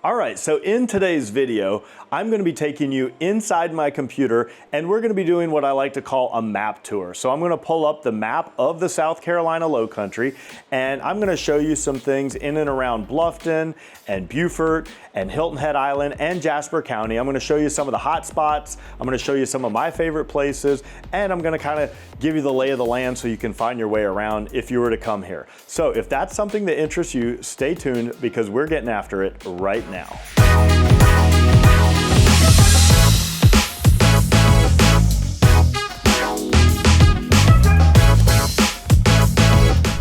All right, so in today's video, I'm gonna be taking you inside my computer and we're gonna be doing what I like to call a map tour. So I'm gonna pull up the map of the South Carolina Lowcountry and I'm gonna show you some things in and around Bluffton and Beaufort and Hilton Head Island and Jasper County. I'm gonna show you some of the hot spots. I'm gonna show you some of my favorite places and I'm gonna kind of give you the lay of the land so you can find your way around if you were to come here. So if that's something that interests you, stay tuned because we're getting after it right now.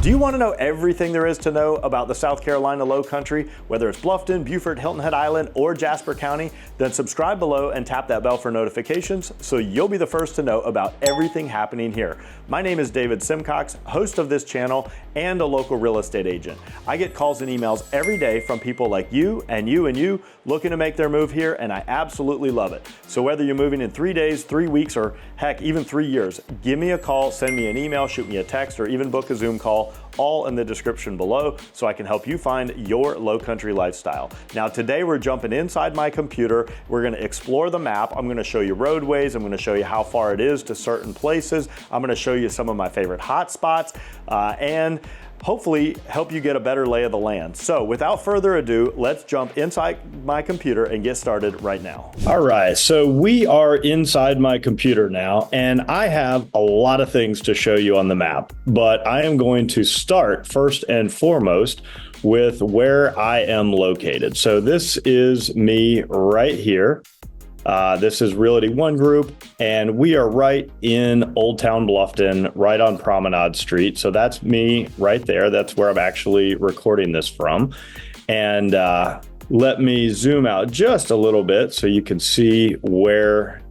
Do you want to know everything there is to know about the South Carolina Lowcountry, whether it's Bluffton, Beaufort, Hilton Head Island, or Jasper County? Then subscribe below and tap that bell for notifications so you'll be the first to know about everything happening here. My name is David Simcox, host of this channel and a local real estate agent. I get calls and emails every day from people like you and you and you looking to make their move here, and I absolutely love it. So whether you're moving in 3 days, 3 weeks, or heck, even 3 years, give me a call, send me an email, shoot me a text, or even book a Zoom call, all in the description below so I can help you find your Lowcountry lifestyle. Now today we're jumping inside my computer. We're gonna explore the map. I'm gonna show you roadways. I'm gonna show you how far it is to certain places. I'm gonna show you some of my favorite hot spots and hopefully help you get a better lay of the land. So without further ado, let's jump inside my computer and get started right now. All right, so we are inside my computer now, and I have a lot of things to show you on the map, but I am going to start first and foremost with where I am located. So this is me right here. This is Realty One Group, and we are right in Old Town Bluffton, right on Promenade Street. So that's me right there. That's where I'm actually recording this from. And let me zoom out just a little bit so you can see where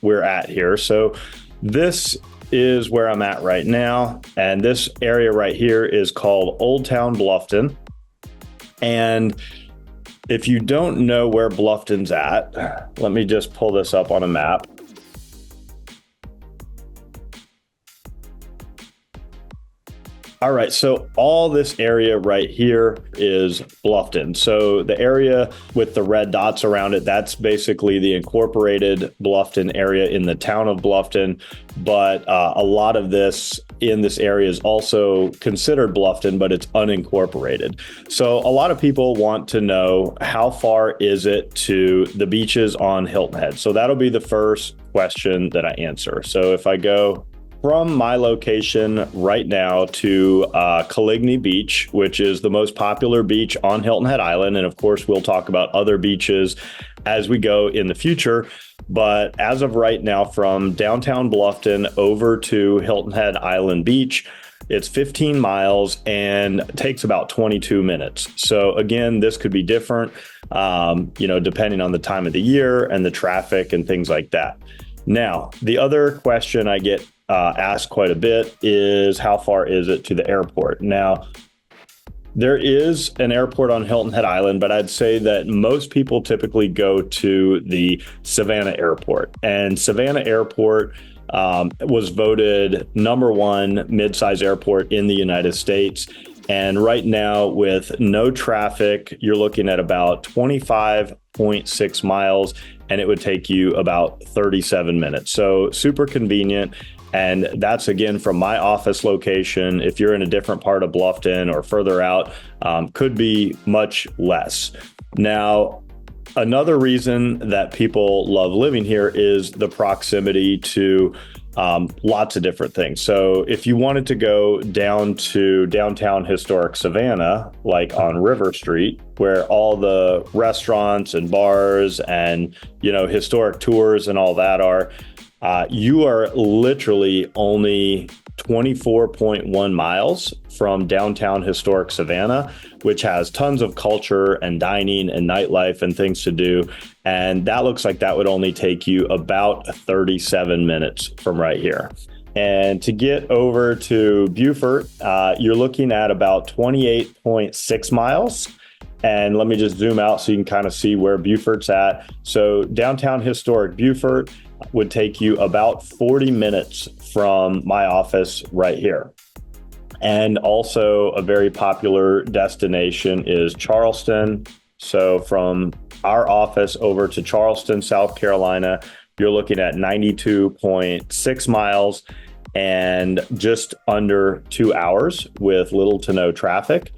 we're at here. So this is where I'm at right now. And this area right here is called Old Town Bluffton. And if you don't know where Bluffton's at, let me just pull this up on a map. All right, so all this area right here is Bluffton. So the area with the red dots around it, that's basically the incorporated Bluffton area in the town of Bluffton. But a lot of this in this area is also considered Bluffton, but it's unincorporated. So a lot of people want to know how far is it to the beaches on Hilton Head? So that'll be the first question that I answer. So if I go from my location right now to Coligny Beach, which is the most popular beach on Hilton Head Island. And of course, we'll talk about other beaches as we go in the future. But as of right now, from downtown Bluffton over to Hilton Head Island Beach, it's 15 miles and takes about 22 minutes. So again, this could be different, depending on the time of the year and the traffic and things like that. Now, the other question I get asked quite a bit is how far is it to the airport? Now, there is an airport on Hilton Head Island, but I'd say that most people typically go to the Savannah airport. And Savannah airport was voted #1 mid-size airport in the United States. And right now, with no traffic, you're looking at about 25.6 miles, and it would take you about 37 minutes. So super convenient. And that's, again, from my office location. If you're in a different part of Bluffton or further out, could be much less. Now, another reason that people love living here is the proximity to lots of different things. So if you wanted to go down to downtown historic Savannah, like on River Street, where all the restaurants and bars and, historic tours and all that are, you are literally only 24.1 miles from downtown historic Savannah, which has tons of culture and dining and nightlife and things to do. And that looks like that would only take you about 37 minutes from right here. And to get over to Beaufort, you're looking at about 28.6 miles. And let me just zoom out so you can kind of see where Beaufort's at. So downtown historic Beaufort would take you about 40 minutes from my office right here. And also a very popular destination is Charleston. So from our office over to Charleston, South Carolina, you're looking at 92.6 miles and just under 2 hours with little to no traffic.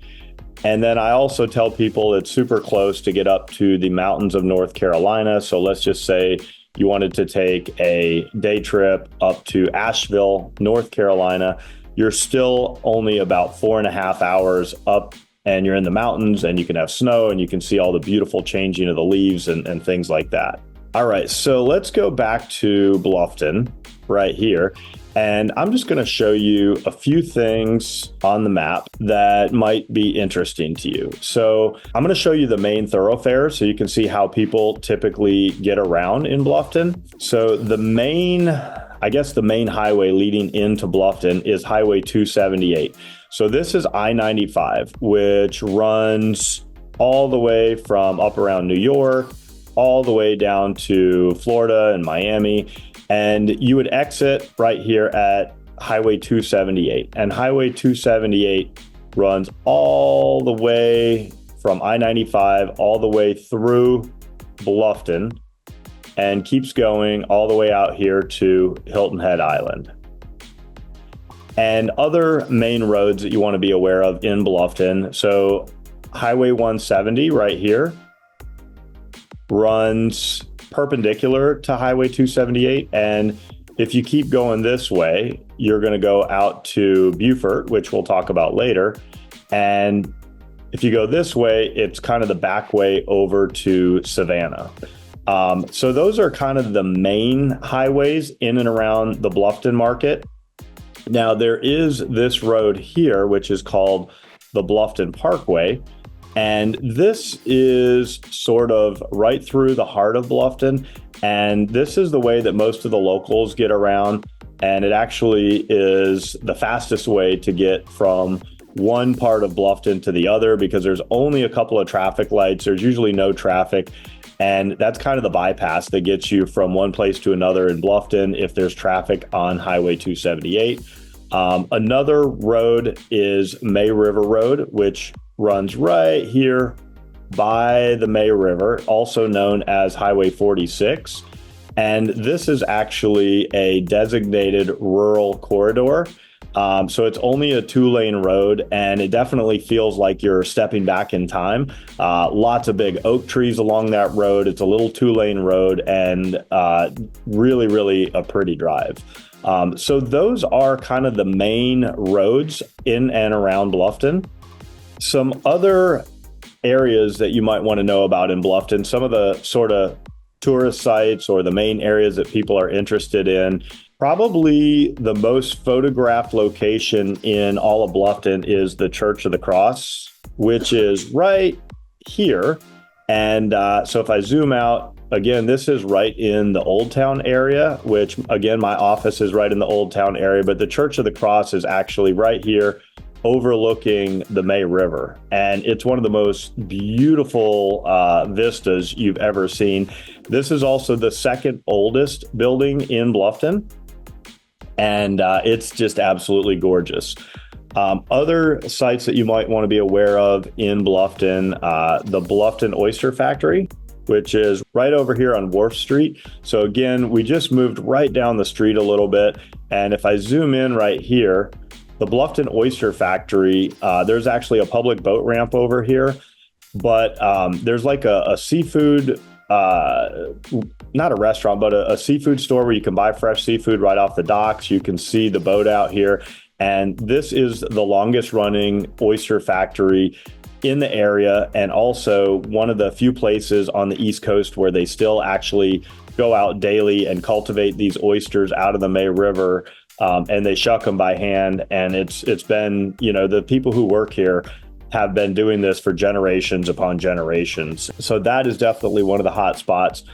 And then I also tell people it's super close to get up to the mountains of North Carolina. So let's just say you wanted to take a day trip up to Asheville, North Carolina. You're still only about 4.5 hours up, and you're in the mountains, and you can have snow, and you can see all the beautiful changing of the leaves and things like that. All right, so let's go back to Bluffton right here. And I'm just going to show you a few things on the map that might be interesting to you. So I'm going to show you the main thoroughfare so you can see how people typically get around in Bluffton. So the main highway leading into Bluffton is Highway 278. So this is I-95, which runs all the way from up around New York, all the way down to Florida and Miami. And you would exit right here at Highway 278. And Highway 278 runs all the way from I-95 all the way through Bluffton and keeps going all the way out here to Hilton Head Island. And other main roads that you want to be aware of in Bluffton. So Highway 170 right here runs perpendicular to Highway 278. And if you keep going this way, you're going to go out to Beaufort, which we'll talk about later. And if you go this way, it's kind of the back way over to Savannah. So those are kind of the main highways in and around the Bluffton market. Now there is this road here, which is called the Bluffton Parkway. And this is sort of right through the heart of Bluffton. And this is the way that most of the locals get around. And it actually is the fastest way to get from one part of Bluffton to the other because there's only a couple of traffic lights. There's usually no traffic. And that's kind of the bypass that gets you from one place to another in Bluffton if there's traffic on Highway 278. Another road is May River Road, which runs right here by the May River, also known as Highway 46. And this is actually a designated rural corridor. So it's only a 2-lane road, and it definitely feels like you're stepping back in time. Lots of big oak trees along that road. It's a little 2-lane road and really, really a pretty drive. So those are kind of the main roads in and around Bluffton. Some other areas that you might want to know about in Bluffton, some of the sort of tourist sites or the main areas that people are interested in. Probably the most photographed location in all of Bluffton is the Church of the Cross, which is right here. And so if I zoom out, again, this is right in the Old Town area, which again, my office is right in the Old Town area, but the Church of the Cross is actually right here overlooking the May River. And it's one of the most beautiful vistas you've ever seen. This is also the second oldest building in Bluffton. And it's just absolutely gorgeous. Other sites that you might want to be aware of in Bluffton, the Bluffton Oyster Factory, which is right over here on Wharf Street. So again, we just moved right down the street a little bit. And if I zoom in right here, the Bluffton Oyster Factory, there's actually a public boat ramp over here, but there's like a seafood, not a restaurant, but a seafood store where you can buy fresh seafood right off the docks. You can see the boat out here. And this is the longest running oyster factory in the area, and also one of the few places on the East Coast where they still actually go out daily and cultivate these oysters out of the May River. And they shuck them by hand. And it's been, the people who work here have been doing this for generations upon generations. So that is definitely one of the hot spots.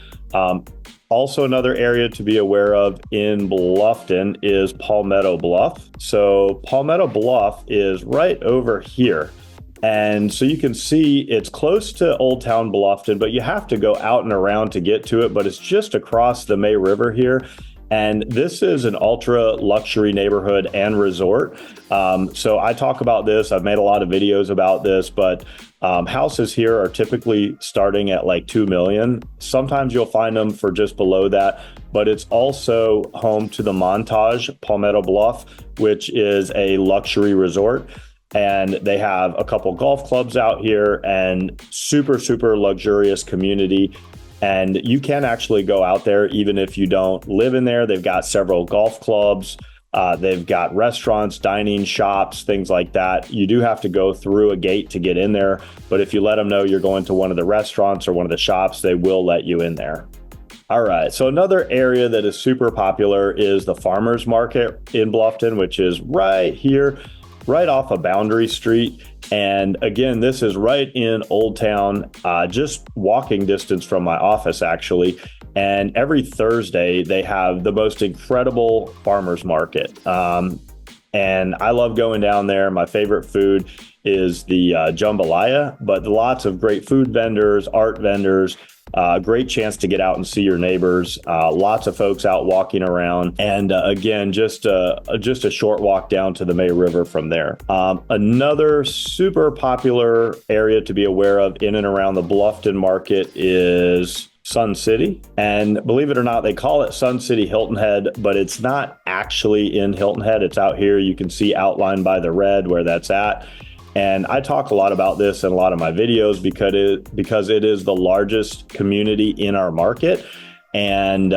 Also, another area to be aware of in Bluffton is Palmetto Bluff. So Palmetto Bluff is right over here. And so you can see it's close to Old Town Bluffton, but you have to go out and around to get to it. But it's just across the May River here. And this is an ultra luxury neighborhood and resort. So I talk about this. I've made a lot of videos about this, but houses here are typically starting at like 2 million. Sometimes you'll find them for just below that, but it's also home to the Montage Palmetto Bluff, which is a luxury resort. And they have a couple golf clubs out here and super, super luxurious community. And you can actually go out there even if you don't live in there. They've got several golf clubs. They've got restaurants, dining, shops, things like that. You do have to go through a gate to get in there. But if you let them know you're going to one of the restaurants or one of the shops, they will let you in there. All right. So another area that is super popular is the farmers market in Bluffton, which is right here, right off of Boundary Street. And again, this is right in Old Town, just walking distance from my office, actually. And every Thursday, they have the most incredible farmers market. And I love going down there. My favorite food is the jambalaya, but lots of great food vendors, art vendors. Great chance to get out and see your neighbors. Lots of folks out walking around. And again, just a short walk down to the May River from there. Another super popular area to be aware of in and around the Bluffton market is Sun City. And believe it or not, they call it Sun City Hilton Head, but it's not actually in Hilton Head. It's out here. You can see outlined by the red where that's at. And I talk a lot about this in a lot of my videos because it is the largest community in our market. And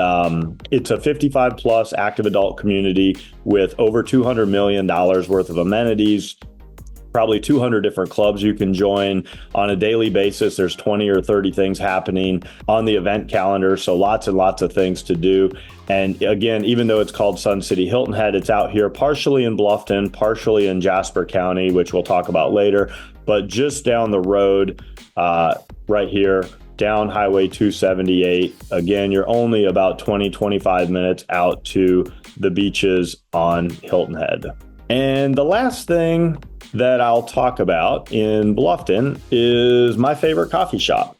it's a 55 plus active adult community with over $200 million worth of amenities, probably 200 different clubs you can join on a daily basis. There's 20 or 30 things happening on the event calendar. So lots and lots of things to do. And again, even though it's called Sun City Hilton Head, it's out here partially in Bluffton, partially in Jasper County, which we'll talk about later, but just down the road, right here, down Highway 278. Again, you're only about 20-25 minutes out to the beaches on Hilton Head. And the last thing that I'll talk about in Bluffton is my favorite coffee shop.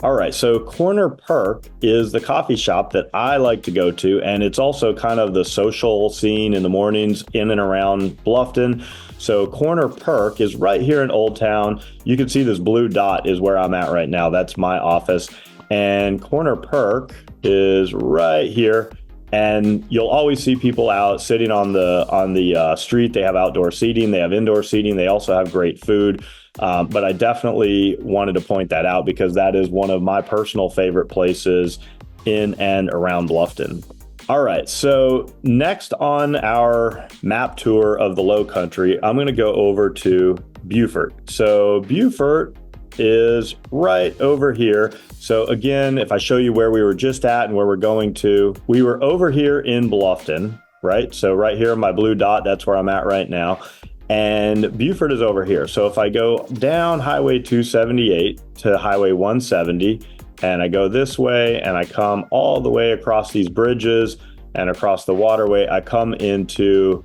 All right, so Corner Perk is the coffee shop that I like to go to, and it's also kind of the social scene in the mornings in and around Bluffton. So Corner Perk is right here in Old Town. You can see this blue dot is where I'm at right now. That's my office. And Corner Perk is right here. And you'll always see people out sitting on the street. They have outdoor seating. They have indoor seating. They also have great food. But I definitely wanted to point that out because that is one of my personal favorite places in and around Bluffton. All right. So next on our map tour of the Lowcountry, I'm going to go over to Beaufort. So Beaufort is right over here. So again, if I show you where we were just at and where we're going to, we were over here in Bluffton, right? So right here, my blue dot, that's where I'm at right now. And Beaufort is over here. So if I go down Highway 278 to Highway 170, and I go this way and I come all the way across these bridges and across the waterway, I come into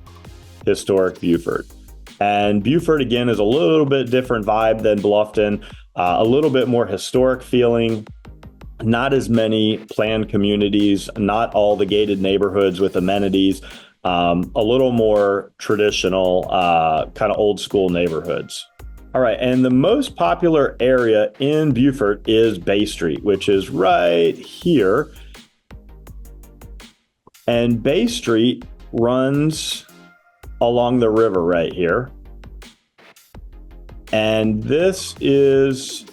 historic Beaufort. And Beaufort, again, is a little bit different vibe than Bluffton. A little bit more historic feeling, not as many planned communities, not all the gated neighborhoods with amenities, a little more traditional, kind of old school neighborhoods. All right, and the most popular area in Beaufort is Bay Street, which is right here. And Bay Street runs along the river right here. And this is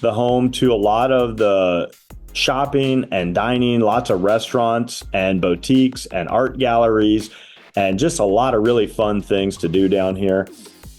the home to a lot of the shopping and dining, lots of restaurants and boutiques and art galleries, and just a lot of really fun things to do down here.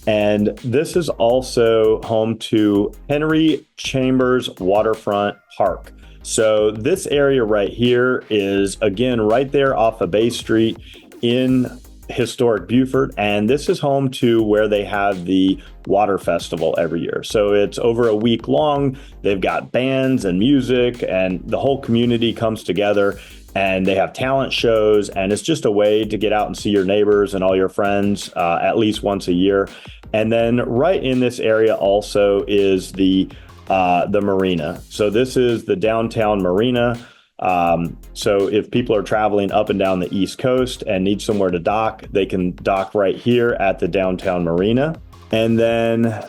And this is also home to Henry Chambers Waterfront Park. So this area right here is, again, right there off of Bay Street in historic Beaufort, and this is home to where they have the water festival every year. So it's over a week long. They've got bands and music, and the whole community comes together, and they have talent shows, and it's just a way to get out and see your neighbors and all your friends at least once a year. And then right in this area also is the Marina. So this is the downtown Marina. So if people are traveling up and down the East Coast and need somewhere to dock, they can dock right here at the downtown marina. And then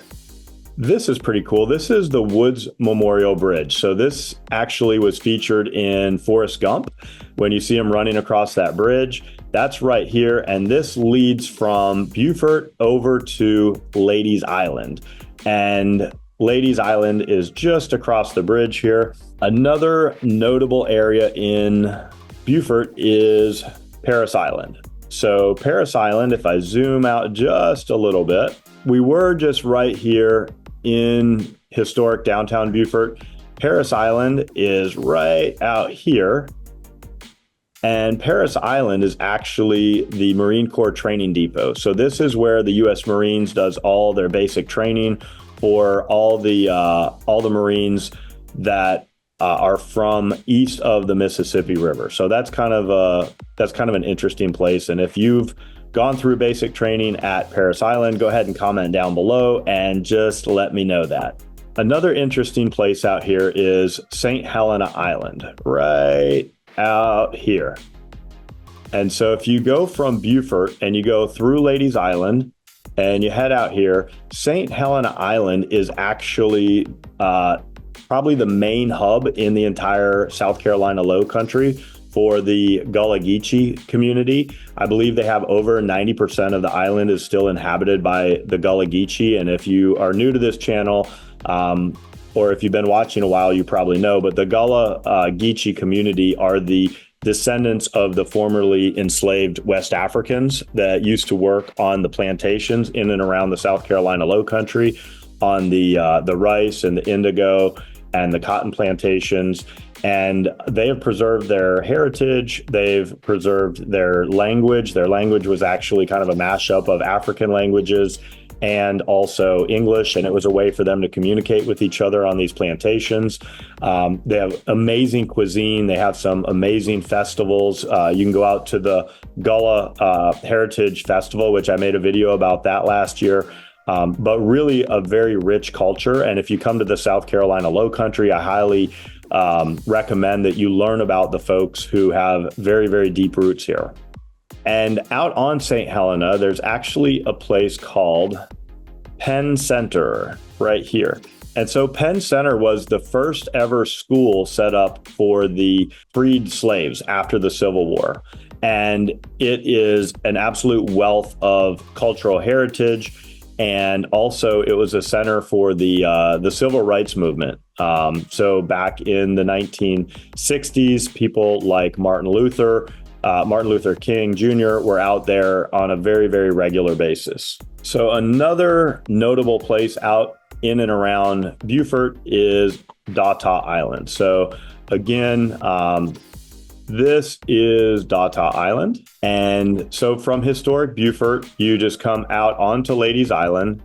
this is pretty cool. This is the Woods Memorial Bridge. So this actually was featured in Forrest Gump. When you see him running across that bridge, that's right here. And this leads from Beaufort over to Ladies Island. And Ladies Island is just across the bridge here. Another notable area in Beaufort is Parris Island. So Parris Island, if I zoom out just a little bit, we were just right here in historic downtown Beaufort. Parris Island is right out here. And Parris Island is actually the Marine Corps training depot. So this is where the U.S. Marines does all their basic training for all the Marines that are from east of the Mississippi River. So that's kind of an interesting place. And if you've gone through basic training at Parris Island, go ahead and comment down below and just let me know that. Another interesting place out here is St. Helena Island, right out here. And so if you go from Beaufort and you go through Ladies Island and you head out here, St. Helena Island is actually probably the main hub in the entire South Carolina Lowcountry for the Gullah Geechee community. I believe they have over 90% of the island is still inhabited by the Gullah Geechee. And if you are new to this channel, or if you've been watching a while, you probably know, but the Gullah Geechee community are the descendants of the formerly enslaved West Africans that used to work on the plantations in and around the South Carolina Lowcountry on the rice and the indigo and the cotton plantations. And they have preserved their heritage. They've preserved their language. Their language was actually kind of a mashup of African languages and also English. And it was a way for them to communicate with each other on these plantations. They have amazing cuisine. They have some amazing festivals. You can go out to the Gullah Heritage Festival, which I made a video about that last year. But really a very rich culture. And if you come to the South Carolina Lowcountry, I highly recommend that you learn about the folks who have very, very deep roots here. And out on St. Helena, there's actually a place called Penn Center right here. And so Penn Center was the first ever school set up for the freed slaves after the Civil War. And it is an absolute wealth of cultural heritage. And also it was a center for the civil rights movement. So back in the 1960s, people like Martin Luther King Jr. were out there on a very, very regular basis. So another notable place out in and around Beaufort is Dataw Island. So again, this is Dataw Island. And so from historic Beaufort, you just come out onto Ladies Island.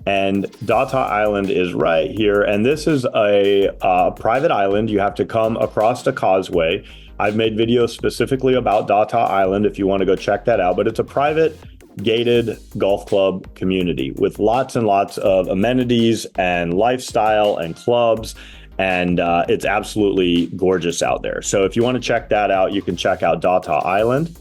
And Dataw Island is right here. And this is a private island. You have to come across the causeway. I've made videos specifically about Dataw Island if you want to go check that out. But it's a private gated golf club community with lots and lots of amenities and lifestyle and clubs. And it's absolutely gorgeous out there. So if you want to check that out, you can check out Dataw Island.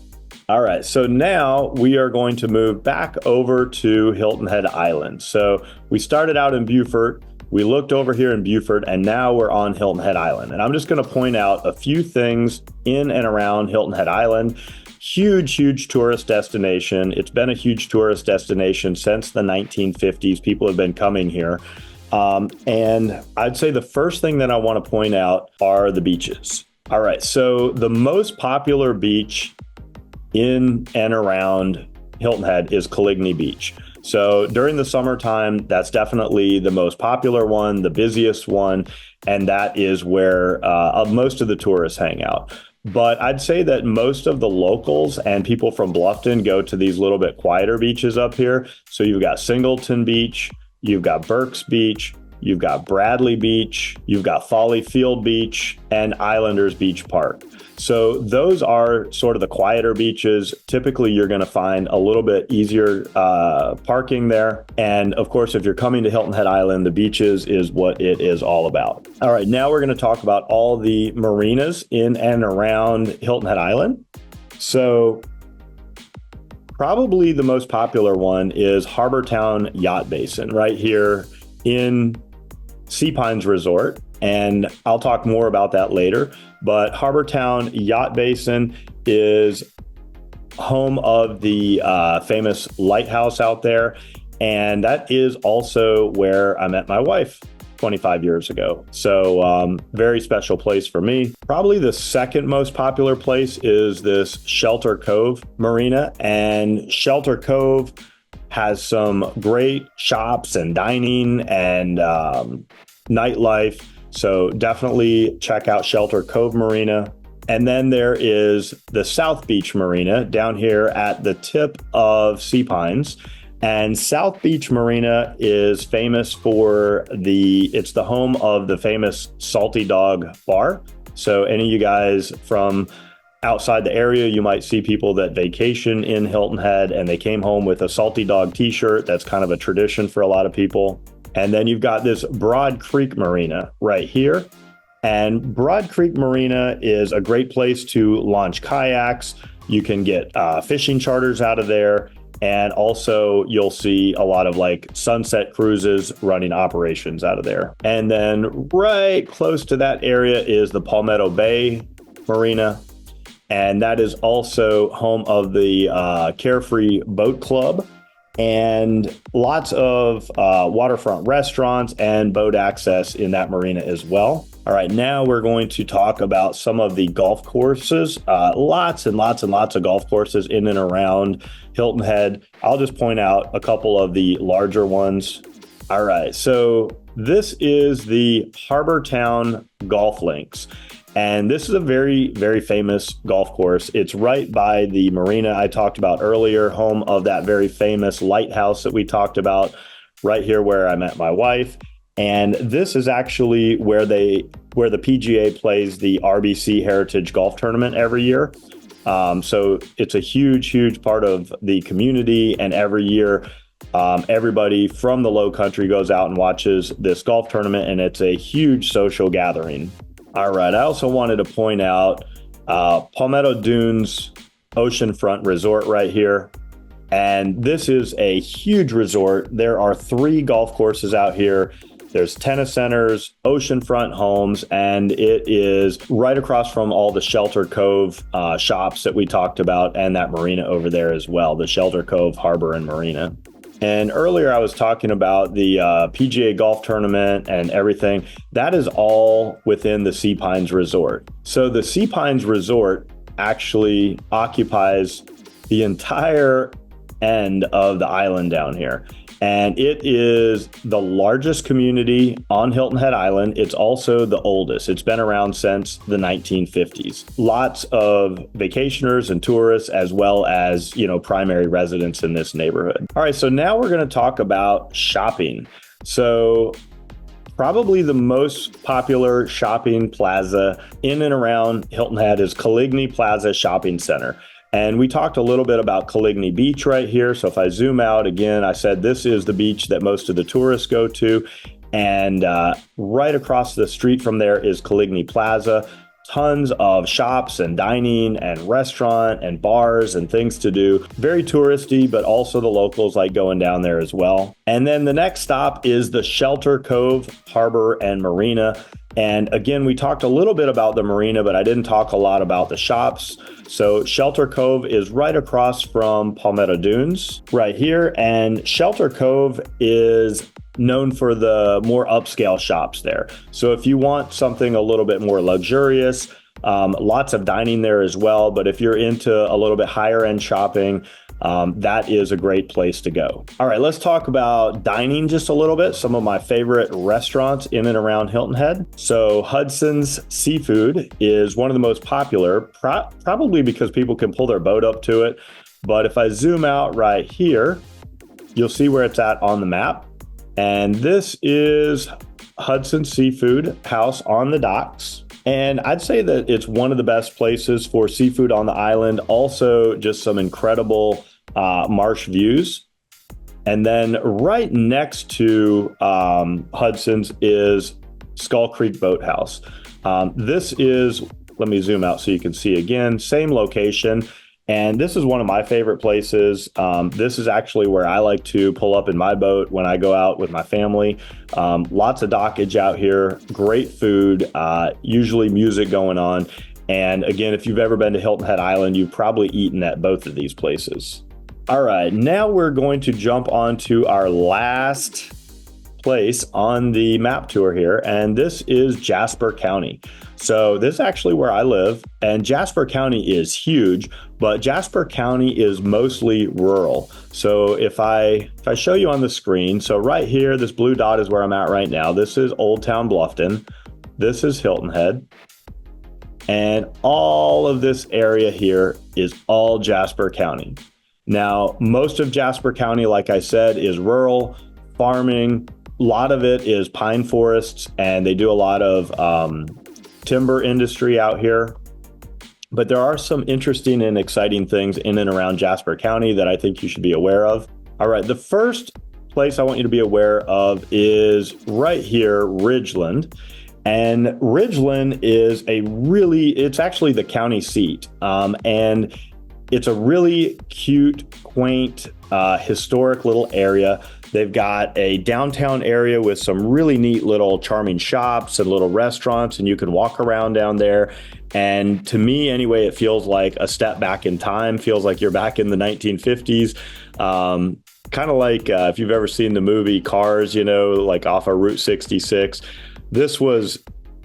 All right, so now we are going to move back over to Hilton Head Island. So we started out in Beaufort, we looked over here in Beaufort, and now we're on Hilton Head Island. And I'm just going to point out a few things in and around Hilton Head Island. Huge, huge tourist destination. It's been a huge tourist destination since the 1950s. People have been coming here. And I'd say the first thing that I want to point out are the beaches. All right, so the most popular beach in and around Hilton Head is Coligny Beach. So during the summertime, that's definitely the most popular one, the busiest one, and that is where most of the tourists hang out. But I'd say that most of the locals and people from Bluffton go to these little bit quieter beaches up here. So you've got Singleton Beach, you've got Burke's Beach, you've got Bradley Beach, you've got Folly Field Beach, and Islanders Beach Park. So those are sort of the quieter beaches. Typically, you're going to find a little bit easier parking there. And of course, if you're coming to Hilton Head Island, the beaches is what it is all about. All right, now we're going to talk about all the marinas in and around Hilton Head Island. So probably the most popular one is Harbour Town Yacht Basin right here in Sea Pines Resort. And I'll talk more about that later. But Harbour Town Yacht Basin is home of the famous lighthouse out there. And that is also where I met my wife 25 years ago. So very special place for me. Probably the second most popular place is this Shelter Cove Marina. And Shelter Cove has some great shops and dining and nightlife. So definitely check out Shelter Cove Marina. And then there is the South Beach Marina down here at the tip of Sea Pines. And South Beach Marina is famous for it's the home of the famous Salty Dog Bar. So any of you guys from outside the area, you might see people that vacation in Hilton Head and they came home with a Salty Dog t-shirt. That's kind of a tradition for a lot of people. And then you've got this Broad Creek Marina right here. And Broad Creek Marina is a great place to launch kayaks. You can get fishing charters out of there. And also you'll see a lot of like sunset cruises running operations out of there. And then right close to that area is the Palmetto Bay Marina. And that is also home of the Carefree Boat Club. And lots of waterfront restaurants and boat access in that marina as well. All right, now we're going to talk about some of the golf courses. Lots and lots and lots of golf courses in and around Hilton Head. I'll just point out a couple of the larger ones. All right, so this is the Harbour Town Golf Links. And this is a very, very famous golf course. It's right by the marina I talked about earlier, home of that very famous lighthouse that we talked about, right here where I met my wife. And this is actually where the PGA plays the RBC Heritage Golf Tournament every year. So it's a huge, huge part of the community. And every year, everybody from the Lowcountry goes out and watches this golf tournament, and it's a huge social gathering. All right. I also wanted to point out Palmetto Dunes Oceanfront Resort right here. And this is a huge resort. There are 3 golf courses out here. There's tennis centers, oceanfront homes, and it is right across from all the Shelter Cove shops that we talked about and that marina over there as well, the Shelter Cove Harbor and Marina. And earlier I was talking about the PGA golf tournament and everything. That is all within the Sea Pines Resort. So the Sea Pines Resort actually occupies the entire end of the island down here. And it is the largest community on Hilton Head Island. It's also the oldest. It's been around since the 1950s. Lots of vacationers and tourists, as well as, primary residents in this neighborhood. All right, so now we're going to talk about shopping. So probably the most popular shopping plaza in and around Hilton Head is Coligny Plaza Shopping Center. And we talked a little bit about Coligny Beach right here. So if I zoom out again, I said this is the beach that most of the tourists go to. And right across the street from there is Coligny Plaza. Tons of shops and dining and restaurant and bars and things to do. Very touristy, but also the locals like going down there as well. And then the next stop is the Shelter Cove Harbor and Marina. And again, we talked a little bit about the marina, but I didn't talk a lot about the shops. So Shelter Cove is right across from Palmetto Dunes right here. And Shelter Cove is known for the more upscale shops there. So if you want something a little bit more luxurious, lots of dining there as well. But if you're into a little bit higher end shopping, that is a great place to go. All right, let's talk about dining just a little bit. Some of my favorite restaurants in and around Hilton Head. So Hudson's Seafood is one of the most popular, probably because people can pull their boat up to it. But if I zoom out right here, you'll see where it's at on the map. And this is Hudson Seafood House on the docks. And I'd say that it's one of the best places for seafood on the island. Also, just some incredible marsh views. And then right next to Hudson's is Skull Creek Boathouse. This is, let me zoom out so you can see again, same location. And this is one of my favorite places. This is actually where I like to pull up in my boat when I go out with my family. Lots of dockage out here, great food, usually music going on. And again, if you've ever been to Hilton Head Island, you've probably eaten at both of these places. All right, now we're going to jump onto our last place on the map tour here, and this is Jasper County. So this is actually where I live, and Jasper County is huge, but Jasper County is mostly rural. So if I show you on the screen, so right here, this blue dot is where I'm at right now. This is Old Town Bluffton. This is Hilton Head. And all of this area here is all Jasper County. Now, most of Jasper County, like I said, is rural, farming. A lot of it is pine forests, and they do a lot of timber industry out here. But there are some interesting and exciting things in and around Jasper County that I think you should be aware of. All right, the first place I want you to be aware of is right here, Ridgeland. And Ridgeland is it's actually the county seat. And it's a really cute, quaint, historic little area. They've got a downtown area with some really neat little charming shops and little restaurants, and you can walk around down there. And to me, anyway, it feels like a step back in time, feels like you're back in the 1950s. Kind of like if you've ever seen the movie Cars, like off of Route 66. This was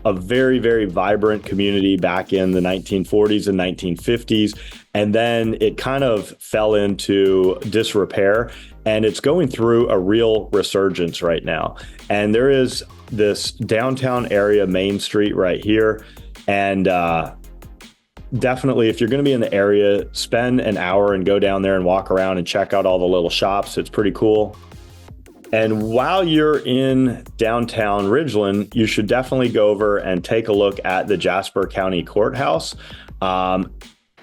a very, very vibrant community back in the 1940s and 1950s. And then it kind of fell into disrepair, and it's going through a real resurgence right now. And there is this downtown area, Main Street right here. And definitely, if you're going to be in the area, spend an hour and go down there and walk around and check out all the little shops. It's pretty cool. And while you're in downtown Ridgeland, you should definitely go over and take a look at the Jasper County Courthouse.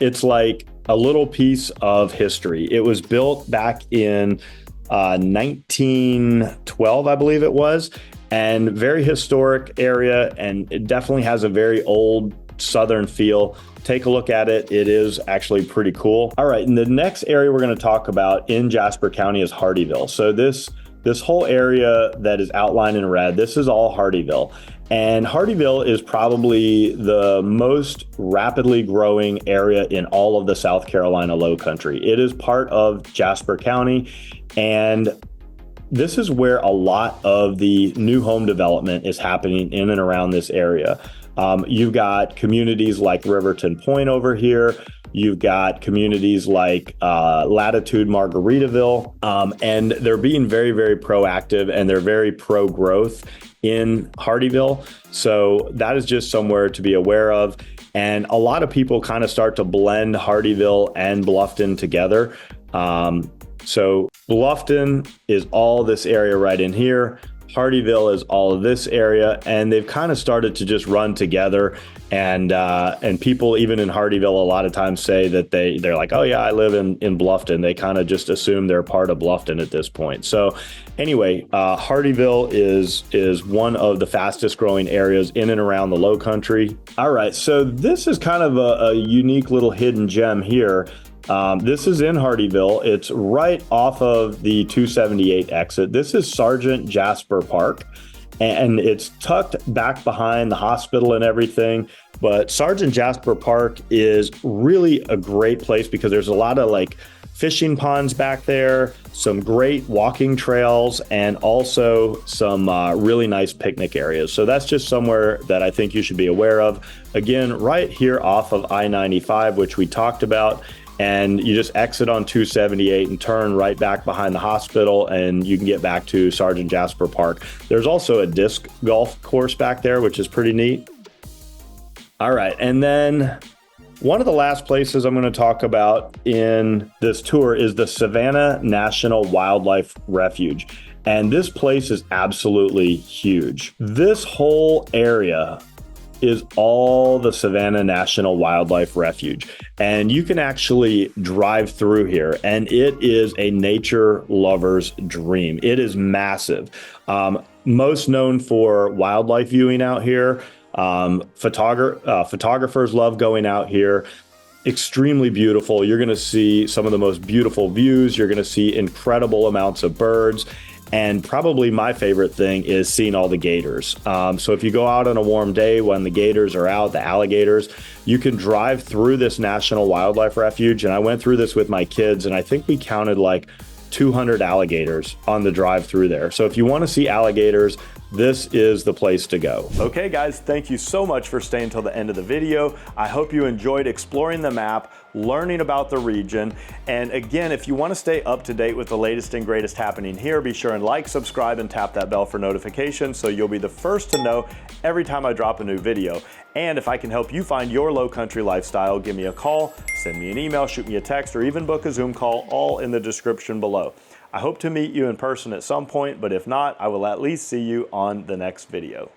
It's like a little piece of history. It was built back in 1912, I believe it was, and very historic area, and it definitely has a very old Southern feel. Take a look at it. It is actually pretty cool. All right, and the next area we're going to talk about in Jasper County is Hardeeville. So this whole area that is outlined in red, this is all Hardeeville. And Hardeeville is probably the most rapidly growing area in all of the South Carolina Lowcountry. It is part of Jasper County, and this is where a lot of the new home development is happening in and around this area. You've got communities like Riverton Point over here. You've got communities like Latitude Margaritaville, and they're being very, very proactive, and they're very pro-growth in Hardeeville. So that is just somewhere to be aware of. And a lot of people kind of start to blend Hardeeville and Bluffton together. So Bluffton is all this area right in here. Hardeeville is all of this area, and they've kind of started to just run together. And people even in Hardeeville a lot of times say that they're like, oh yeah, I live in Bluffton. They kind of just assume they're part of Bluffton at this point. So anyway, Hardeeville is one of the fastest growing areas in and around the Lowcountry. All right, so this is kind of a unique little hidden gem here. This is in Hardeeville. It's right off of the 278 exit. This is Sergeant Jasper Park, and it's tucked back behind the hospital and everything. But Sergeant Jasper Park is really a great place because there's a lot of like fishing ponds back there, some great walking trails, and also some really nice picnic areas. So that's just somewhere that I think you should be aware of. Again, right here off of I-95, which we talked about. And you just exit on 278 and turn right back behind the hospital, and you can get back to Sergeant Jasper Park. There's also a disc golf course back there, which is pretty neat. All right, and then one of the last places I'm going to talk about in this tour is the Savannah National Wildlife Refuge. And this place is absolutely huge. This whole area is all the Savannah National Wildlife Refuge. And you can actually drive through here, and it is a nature lover's dream. It is massive. Most known for wildlife viewing out here. Photographers love going out here. Extremely beautiful. You're going to see some of the most beautiful views. You're going to see incredible amounts of birds. And probably my favorite thing is seeing all the gators. So if you go out on a warm day when the gators are out, the alligators, you can drive through this National Wildlife Refuge. And I went through this with my kids, and I think we counted like 200 alligators on the drive through there. So if you want to see alligators, this is the place to go. Okay guys, thank you so much for staying till the end of the video. I hope you enjoyed exploring the map, learning about the region. And again, if you want to stay up to date with the latest and greatest happening here, be sure and like, subscribe, and tap that bell for notifications so you'll be the first to know every time I drop a new video. And if I can help you find your low country lifestyle, give me a call, send me an email, shoot me a text, or even book a Zoom call, all in the description below. I hope to meet you in person at some point, but if not, I will at least see you on the next video.